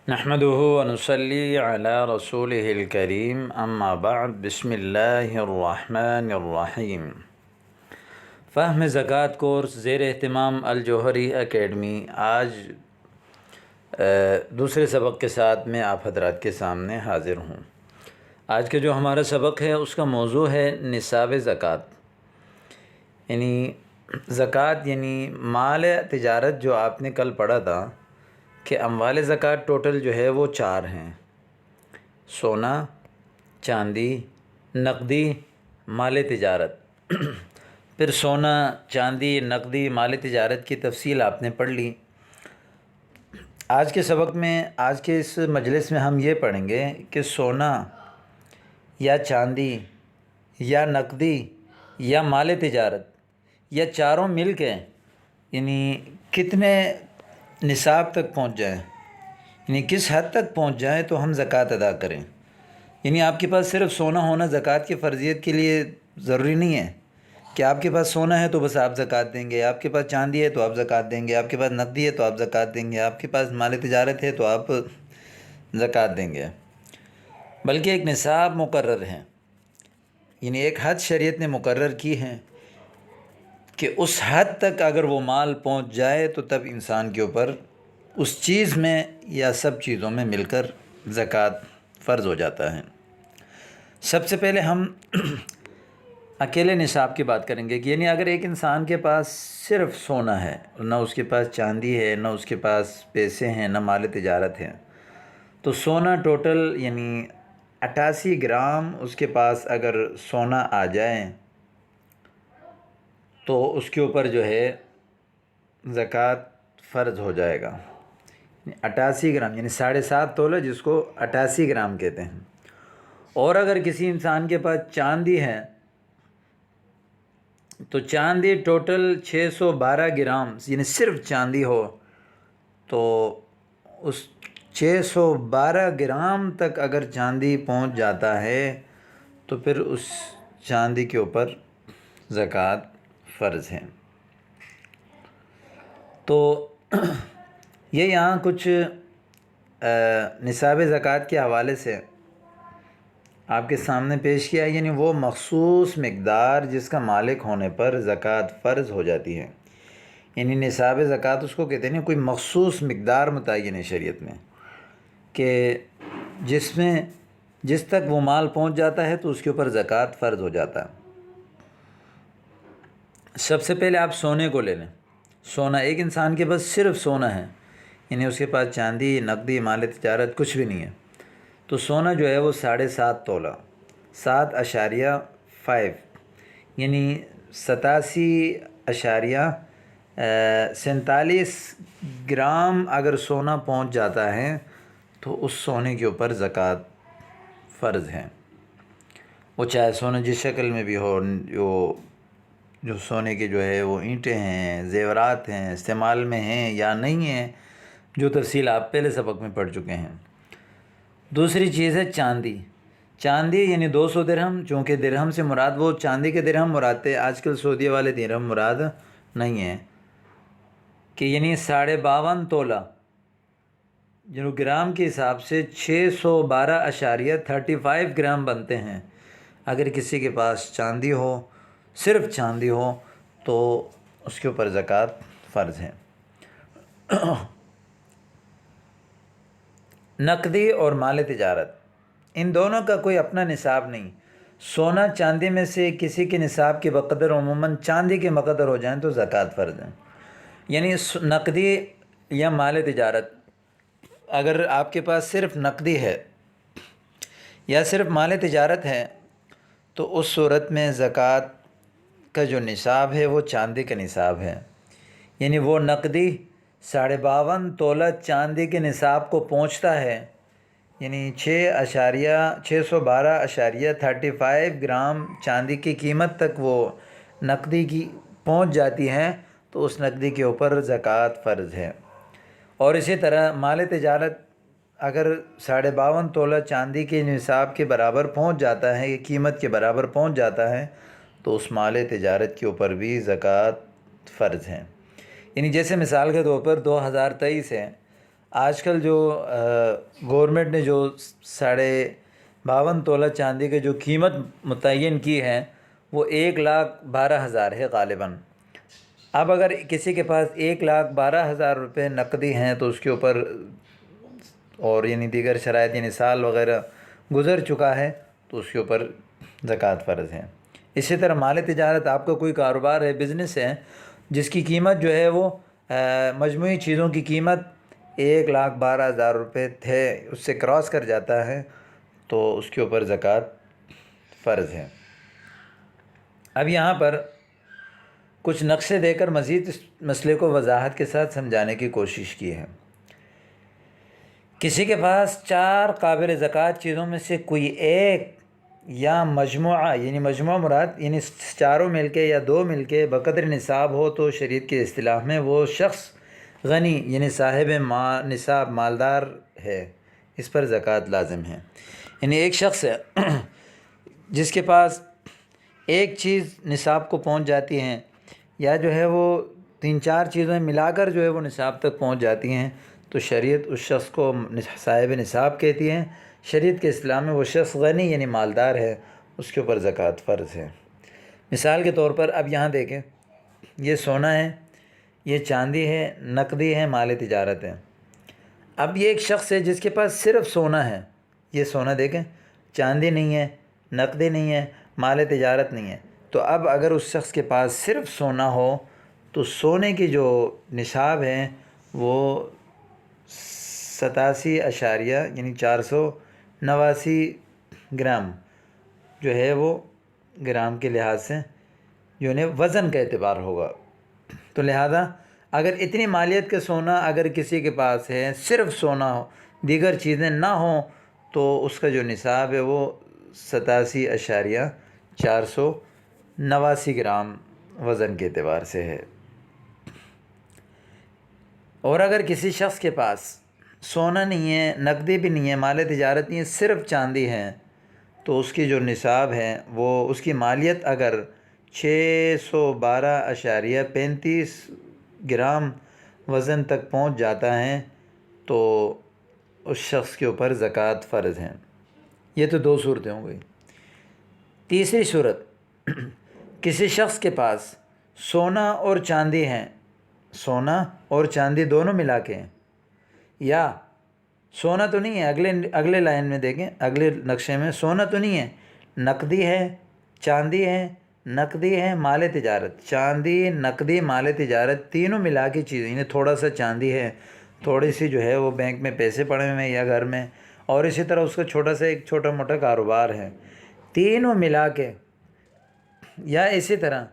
نحمده ونصلي على رسوله الكريم اما بعد بسم اللہ الرحمن الرحیم۔ فہم زکوٰۃ کورس زیر اہتمام الجوہری اکیڈمی آج دوسرے سبق کے ساتھ میں آپ حضرات کے سامنے حاضر ہوں۔ آج کا جو ہمارا سبق ہے اس کا موضوع ہے نصاب زکوٰۃ، یعنی زکوٰۃ یعنی مال تجارت۔ جو آپ نے کل پڑھا تھا کہ اموال زکوٰۃ ٹوٹل جو ہے وہ 4 ہیں: سونا، چاندی، نقدی، مال تجارت۔ پھر سونا، چاندی، نقدی، مال تجارت کی تفصیل آپ نے پڑھ لی۔ آج کے سبق میں، آج کے اس مجلس میں ہم یہ پڑھیں گے کہ سونا یا چاندی یا نقدی یا مال تجارت یا چاروں مل کے یعنی کتنے نصاب تک پہنچ جائیں، یعنی کس حد تک پہنچ جائیں تو ہم زکوٰۃ ادا کریں۔ یعنی آپ کے پاس صرف سونا ہونا زکوٰۃ کی فرضیت کے لیے ضروری نہیں ہے کہ آپ کے پاس سونا ہے تو بس آپ زکوٰۃ دیں گے، آپ کے پاس چاندی ہے تو آپ زکوٰۃ دیں گے، آپ کے پاس نقدی ہے تو آپ زکوٰۃ دیں گے، آپ کے پاس مال تجارت ہے تو آپ زکوٰۃ دیں گے، بلکہ ایک نصاب مقرر ہے، یعنی ایک حد شریعت نے مقرر کی ہے کہ اس حد تک اگر وہ مال پہنچ جائے تو تب انسان کے اوپر اس چیز میں یا سب چیزوں میں مل کر زکوٰۃ فرض ہو جاتا ہے۔ سب سے پہلے ہم اکیلے نصاب کی بات کریں گے کہ یعنی اگر ایک انسان کے پاس صرف سونا ہے، نہ اس کے پاس چاندی ہے، نہ اس کے پاس پیسے ہیں، نہ مال تجارت ہے، تو سونا ٹوٹل یعنی 88 گرام اس کے پاس اگر سونا آ جائے تو اس کے اوپر جو ہے زکوٰۃ فرض ہو جائے گا۔ 88 گرام یعنی 7.5 تولہ، جس کو 88 گرام کہتے ہیں۔ اور اگر کسی انسان کے پاس چاندی ہے تو چاندی ٹوٹل 612 گرام یعنی صرف چاندی ہو تو اس 612 گرام تک اگر چاندی پہنچ جاتا ہے تو پھر اس چاندی کے اوپر زکوٰۃ فرض ہے۔ تو یہ یہاں کچھ نصاب زکوٰۃ کے حوالے سے آپ کے سامنے پیش کیا، یعنی وہ مخصوص مقدار جس کا مالک ہونے پر زکوٰۃ فرض ہو جاتی ہے۔ یعنی نصاب زکوٰۃ اس کو کہتے ہیں، کوئی مخصوص مقدار متعین ہے شریعت میں کہ جس تک وہ مال پہنچ جاتا ہے تو اس کے اوپر زکوٰۃ فرض ہو جاتا ہے۔ سب سے پہلے آپ سونے کو لے لیں۔ سونا، ایک انسان کے پاس صرف سونا ہے، یعنی اس کے پاس چاندی، نقدی، مال تجارت کچھ بھی نہیں ہے، تو سونا جو ہے وہ 7.5 تولہ 7.5 یعنی 87.47 گرام اگر سونا پہنچ جاتا ہے تو اس سونے کے اوپر زکوٰۃ فرض ہے۔ وہ چاہے سونا جس شکل میں بھی ہو، جو سونے کے جو ہے وہ اینٹیں ہیں، زیورات ہیں، استعمال میں ہیں یا نہیں ہیں، جو تفصیل آپ پہلے سبق میں پڑھ چکے ہیں۔ دوسری چیز ہے چاندی۔ چاندی یعنی 200 درہم، چونکہ درہم سے مراد وہ چاندی کے درہم مراد تھے، آج کل سعودیہ والے درہم مراد نہیں ہیں، کہ یعنی 52.5 تولہ جو گرام کے حساب سے 612.35 گرام بنتے ہیں۔ اگر کسی کے پاس چاندی ہو، صرف چاندی ہو، تو اس کے اوپر زکوٰۃ فرض ہے۔ نقدی اور مال تجارت، ان دونوں کا کوئی اپنا نصاب نہیں۔ سونا چاندی میں سے کسی کے نصاب کے بقدر عموماً چاندی کے مقدر ہو جائیں تو زکوٰۃ فرض ہے۔ یعنی نقدی یا مال تجارت، اگر آپ کے پاس صرف نقدی ہے یا صرف مال تجارت ہے تو اس صورت میں زکوٰۃ کا جو نصاب ہے وہ چاندی کا نصاب ہے، یعنی وہ نقدی 52.5 تولہ چاندی کے نصاب کو پہنچتا ہے، یعنی 612.35 گرام چاندی کی قیمت تک وہ نقدی کی پہنچ جاتی ہے تو اس نقدی کے اوپر زکوٰۃ فرض ہے۔ اور اسی طرح مال تجارت اگر 52.5 تولہ چاندی کے نصاب کے برابر پہنچ جاتا ہے، قیمت کے برابر پہنچ جاتا ہے، تو اس مال تجارت کے اوپر بھی زکوٰۃ فرض ہے۔ یعنی جیسے مثال کے طور پر 2023 ہے، آج کل جو گورنمنٹ نے جو 52.5 تولہ چاندی کی جو قیمت متعین کی ہے وہ 1,12,000 ہے غالباً۔ اب اگر کسی کے پاس 1,12,000 روپے نقدی ہیں تو اس کے اوپر، اور یعنی دیگر شرائط یعنی سال وغیرہ گزر چکا ہے تو اس کے اوپر زکوٰۃ فرض ہے۔ اسی طرح مال تجارت، آپ کا کوئی کاروبار ہے، بزنس ہے، جس کی قیمت جو ہے وہ مجموعی چیزوں کی قیمت 1,12,000 روپے تھے، اس سے کراس کر جاتا ہے تو اس کے اوپر زکوٰۃ فرض ہے۔ اب یہاں پر کچھ نقشے دے کر مزید اس مسئلے کو وضاحت کے ساتھ سمجھانے کی کوشش کی ہے۔ کسی کے پاس 4 قابل زکوٰۃ چیزوں میں سے کوئی ایک یا مجموعہ، یعنی مجموعہ مراد یعنی چاروں مل کے یا 2 مل کے بقدر نصاب ہو تو شریعت کی اصطلاح میں وہ شخص غنی یعنی صاحب نصاب مالدار ہے، اس پر زکوٰۃ لازم ہے۔ یعنی ایک شخص ہے جس کے پاس ایک چیز نصاب کو پہنچ جاتی ہیں، یا جو ہے وہ 3-4 چیزیں ملا کر جو ہے وہ نصاب تک پہنچ جاتی ہیں تو شریعت اس شخص کو صاحب نصاب کہتی ہے۔ شریعت کے اصطلاح میں وہ شخص غنی یعنی مالدار ہے، اس کے اوپر زکوٰۃ فرض ہے۔ مثال کے طور پر اب یہاں دیکھیں، یہ سونا ہے، یہ چاندی ہے، نقدی ہے، مال تجارت ہے۔ اب یہ ایک شخص ہے جس کے پاس صرف سونا ہے، یہ سونا دیکھیں، چاندی نہیں ہے، نقدی نہیں ہے، مال تجارت نہیں ہے۔ تو اب اگر اس شخص کے پاس صرف سونا ہو تو سونے کی جو نصاب ہے وہ 87 اشاریہ یعنی 489 گرام جو ہے وہ گرام کے لحاظ سے جو ہے وزن کا اعتبار ہوگا۔ تو لہذا اگر اتنی مالیت کا سونا اگر کسی کے پاس ہے، صرف سونا ہو، دیگر چیزیں نہ ہوں، تو اس کا جو نصاب ہے وہ 87.489 گرام وزن کے اعتبار سے ہے۔ اور اگر کسی شخص کے پاس سونا نہیں ہے، نقدی بھی نہیں ہے، مال تجارت نہیں ہے، صرف چاندی ہے، تو اس کی جو نصاب ہے وہ اس کی مالیت اگر 612.35 گرام وزن تک پہنچ جاتا ہے تو اس شخص کے اوپر زکوٰۃ فرض ہے۔ یہ تو 2 صورتیں ہو گئی۔ تیسری صورت، کسی شخص کے پاس سونا اور چاندی ہیں، سونا اور چاندی دونوں ملا کے ہیں، یا سونا تو نہیں ہے، اگلے لائن میں دیکھیں، اگلے نقشے میں سونا تو نہیں ہے، نقدی ہے، چاندی ہے، نقدی ہے، مال تجارت، چاندی، نقدی، مال تجارت تینوں ملا کی چیزیں، یعنی تھوڑا سا چاندی ہے، تھوڑی سی جو ہے وہ بینک میں پیسے پڑے ہوئے ہیں یا گھر میں، اور اسی طرح اس کا ایک چھوٹا موٹا کاروبار ہے، تینوں ملا کے، یا اسی طرح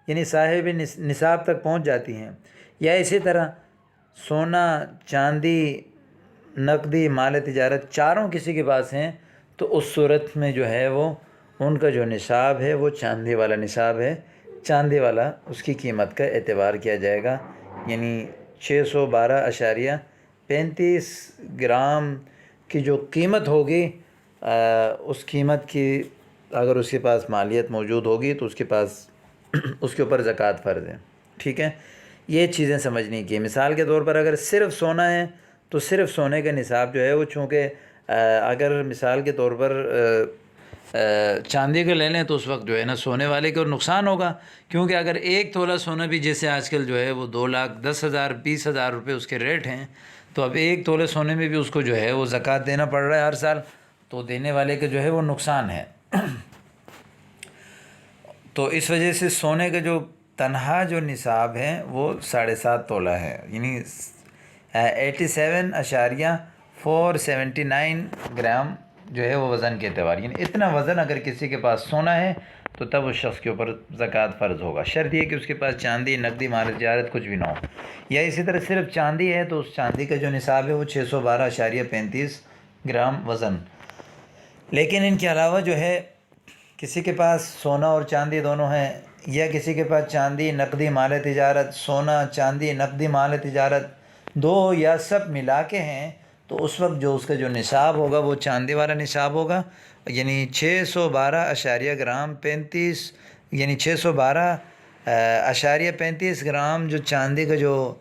یعنی صاحب نصاب تک پہنچ جاتی ہیں، یا اسی طرح سونا، چاندی، نقدی، مال تجارت چاروں کسی کے پاس ہیں، تو اس صورت میں جو ہے وہ ان کا جو نصاب ہے وہ چاندی والا نصاب ہے، چاندی والا اس کی قیمت کا اعتبار کیا جائے گا، یعنی 612.35 گرام کی جو قیمت ہوگی، اس قیمت کی اگر اس کے پاس مالیت موجود ہوگی تو اس کے پاس اس کے اوپر زکوٰۃ فرض ہے۔ ٹھیک ہے، یہ چیزیں سمجھنے کی۔ مثال کے طور پر اگر صرف سونا ہے تو صرف سونے کا نصاب جو ہے وہ، چونکہ اگر مثال کے طور پر چاندی کا لے لیں تو اس وقت جو ہے نا سونے والے کو نقصان ہوگا، کیونکہ اگر 1 تولہ سونا بھی جیسے آج کل جو ہے وہ 2,10,000 20,000 روپے اس کے ریٹ ہیں، تو اب 1 تولے سونے میں بھی اس کو جو ہے وہ زکوٰۃ دینا پڑ رہا ہے ہر سال، تو دینے والے کا جو ہے وہ نقصان ہے۔ تو اس وجہ سے سونے کا جو تنہا جو نصاب ہے وہ 7.5 تولہ ہے، یعنی 87.479 گرام جو ہے وہ وزن کے اعتبار، یعنی اتنا وزن اگر کسی کے پاس سونا ہے تو تب اس شخص کے اوپر زکوٰۃ فرض ہوگا، شرط یہ کہ اس کے پاس چاندی، نقدی، مال تجارت کچھ بھی نہ ہو، یا اسی طرح صرف چاندی ہے تو اس چاندی کا جو نصاب ہے وہ 612.35 گرام وزن۔ لیکن ان کے علاوہ جو ہے کسی کے پاس سونا اور چاندی دونوں ہیں، یا کسی کے پاس چاندی، نقدی، مال تجارت، سونا، چاندی، نقدی، مال تجارت 2 یا سب ملا کے ہیں، تو اس وقت جو اس کا جو نصاب ہوگا وہ چاندی والا نصاب ہوگا، یعنی 612.35 گرام، یعنی 612.35 گرام جو چاندی کا جو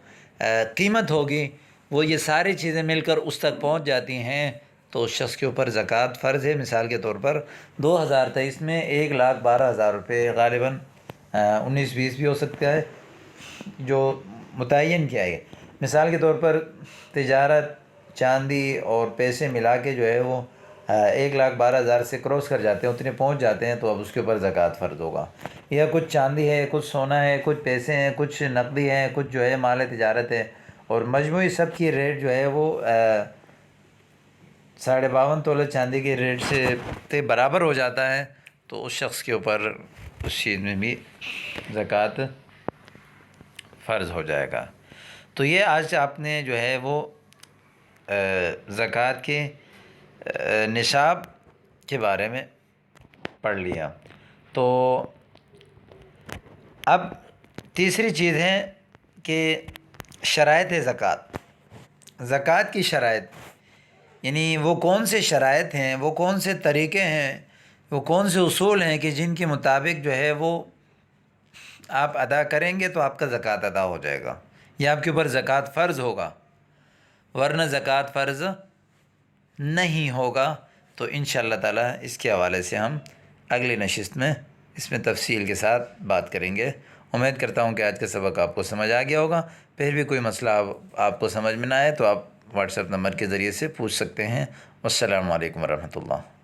قیمت ہوگی وہ یہ ساری چیزیں مل کر اس تک پہنچ جاتی ہیں تو اس شخص کے اوپر زکوٰۃ فرض ہے۔ مثال کے طور پر 2023 میں 1,12,000 روپے، غالباً 19-20 بھی ہو سکتا ہے، جو متعین کیا ہے۔ مثال کے طور پر تجارت، چاندی اور پیسے ملا کے جو ہے وہ 1,12,000 سے کراس کر جاتے ہیں، اتنے پہنچ جاتے ہیں، تو اب اس کے اوپر زکوٰۃ فرض ہوگا۔ یا کچھ چاندی ہے، کچھ سونا ہے، کچھ پیسے ہیں، کچھ نقدی ہے، کچھ جو ہے مال تجارت ہے، اور مجموعی سب کی ریٹ جو ہے وہ 52.5 تولہ چاندی کے ریٹ سے برابر ہو جاتا ہے، تو اس شخص کے اوپر اس چیز میں بھی زکوٰۃ فرض ہو جائے گا۔ تو یہ آج آپ نے جو ہے وہ زکوٰۃ کے نصاب کے بارے میں پڑھ لیا۔ تو اب تیسری چیز ہے کہ شرائط زکوٰۃ، زکوٰۃ کی شرائط، یعنی وہ کون سے شرائط ہیں، وہ کون سے طریقے ہیں، وہ کون سے اصول ہیں کہ جن کے مطابق جو ہے وہ آپ ادا کریں گے تو آپ کا زکوٰۃ ادا ہو جائے گا، یا آپ کے اوپر زکوٰۃ فرض ہوگا، ورنہ زکوٰۃ فرض نہیں ہوگا۔ تو انشاءاللہ تعالی اس کے حوالے سے ہم اگلی نشست میں اس میں تفصیل کے ساتھ بات کریں گے۔ امید کرتا ہوں کہ آج کا سبق آپ کو سمجھ آ گیا ہوگا۔ پھر بھی کوئی مسئلہ آپ کو سمجھ میں نہ آئے تو آپ واٹس ایپ نمبر کے ذریعے سے پوچھ سکتے ہیں۔ والسلام علیکم ورحمۃ اللہ۔